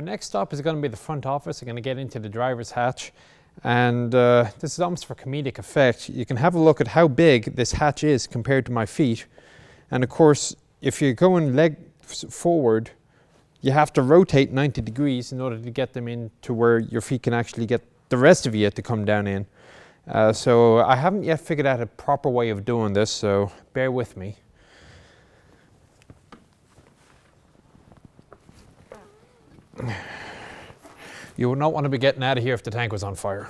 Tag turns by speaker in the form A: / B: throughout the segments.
A: next stop is going to be the front office. I'm going to get into the driver's hatch, and this is almost for comedic effect. You can have a look at how big this hatch is compared to my feet, and of course if you're going leg forward, you have to rotate 90 degrees in order to get them into where your feet can actually get the rest of you to come down in. So I haven't yet figured out a proper way of doing this, so bear with me. You would not want to be getting out of here if the tank was on fire.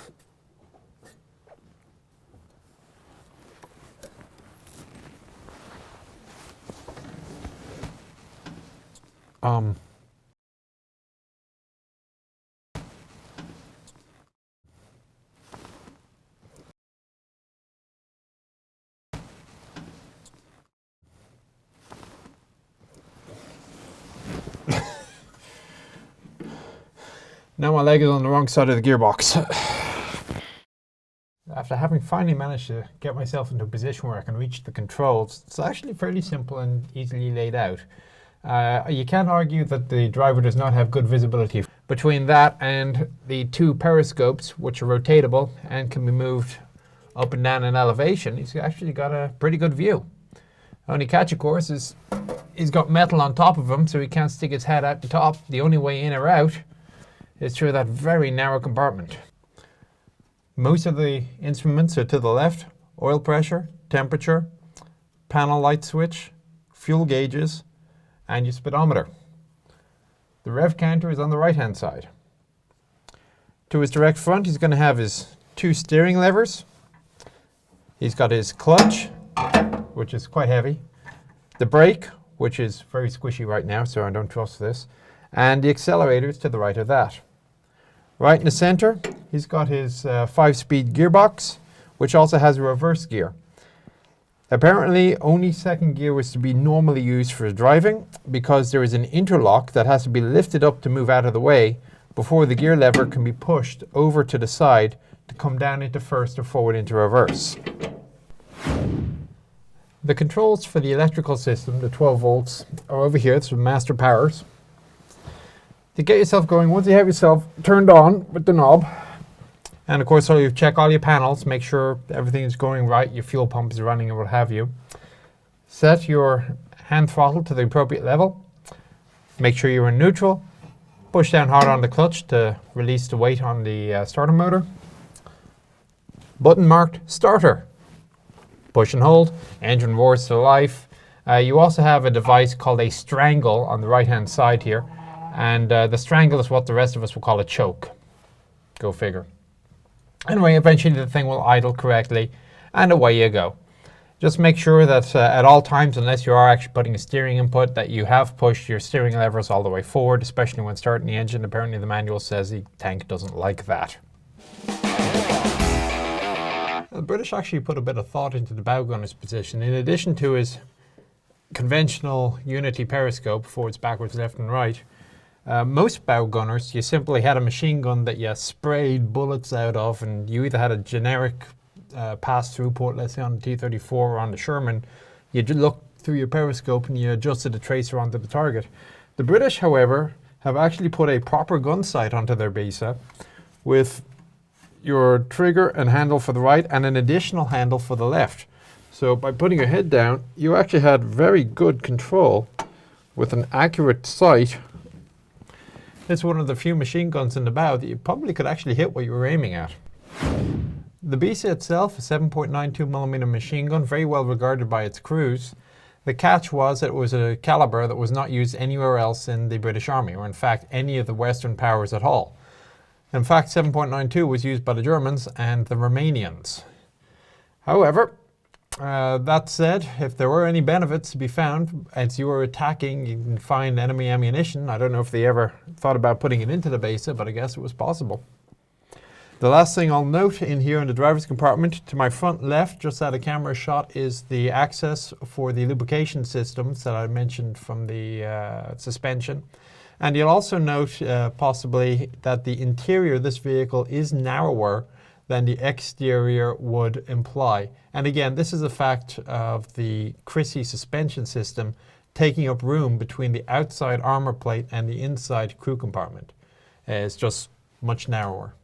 A: Now my leg is on the wrong side of the gearbox. After having finally managed to get myself into a position where I can reach the controls, it's actually fairly simple and easily laid out. You can argue that the driver does not have good visibility between that and the two periscopes, which are rotatable and can be moved up and down in elevation. He's actually got a pretty good view. Only catch, of course, is he's got metal on top of him, so he can't stick his head out the top. The only way in or out is through that very narrow compartment. Most of the instruments are to the left: oil pressure, temperature, panel light switch, fuel gauges, and your speedometer. The rev counter is on the right hand side. To his direct front, he's going to have his two steering levers. He's got his clutch, which is quite heavy, the brake, which is very squishy right now, so I don't trust this, and the accelerators to the right of that. Right in the center, he's got his 5-speed gearbox, which also has a reverse gear. Apparently, only second gear was to be normally used for driving, because there is an interlock that has to be lifted up to move out of the way before the gear lever can be pushed over to the side to come down into first or forward into reverse. The controls for the electrical system, the 12 volts, are over here. It's master powers. To get yourself going, once you have yourself turned on with the knob, and of course, so you check all your panels, make sure everything is going right, your fuel pump is running and what have you. Set your hand throttle to the appropriate level. Make sure you're in neutral. Push down hard on the clutch to release the weight on the starter motor. Button marked starter. Push and hold, engine roars to life. You also have a device called a strangle on the right hand side here. And the strangle is what the rest of us will call a choke. Go figure. Anyway, eventually the thing will idle correctly, and away you go. Just make sure that at all times, unless you are actually putting a steering input, that you have pushed your steering levers all the way forward, especially when starting the engine. Apparently the manual says the tank doesn't like that. The British actually put a bit of thought into the bow gunner's position. In addition to his conventional unity periscope, forwards, backwards, left and right, most bow gunners, you simply had a machine gun that you sprayed bullets out of, and you either had a generic pass-through port, let's say on the T-34 or on the Sherman. You look through your periscope and you adjusted the tracer onto the target. The British, however, have actually put a proper gun sight onto their Bisa with your trigger and handle for the right and an additional handle for the left. So by putting your head down, you actually had very good control with an accurate sight. It's one of the few machine guns in the bow that you probably could actually hit what you were aiming at. The Bisa itself, a 7.92mm machine gun, very well regarded by its crews. The catch was that it was a caliber that was not used anywhere else in the British Army, or in fact any of the Western powers at all. In fact, 7.92 was used by the Germans and the Romanians. However, that said, if there were any benefits to be found as you were attacking, you can find enemy ammunition. I don't know if they ever thought about putting it into the Bisa, but I guess it was possible. The last thing I'll note in here in the driver's compartment, to my front left, just out of camera shot, is the access for the lubrication systems that I mentioned from the suspension. And you'll also note possibly that the interior of this vehicle is narrower than the exterior would imply. And again, this is a fact of the Chrissy suspension system taking up room between the outside armor plate and the inside crew compartment. It's just much narrower.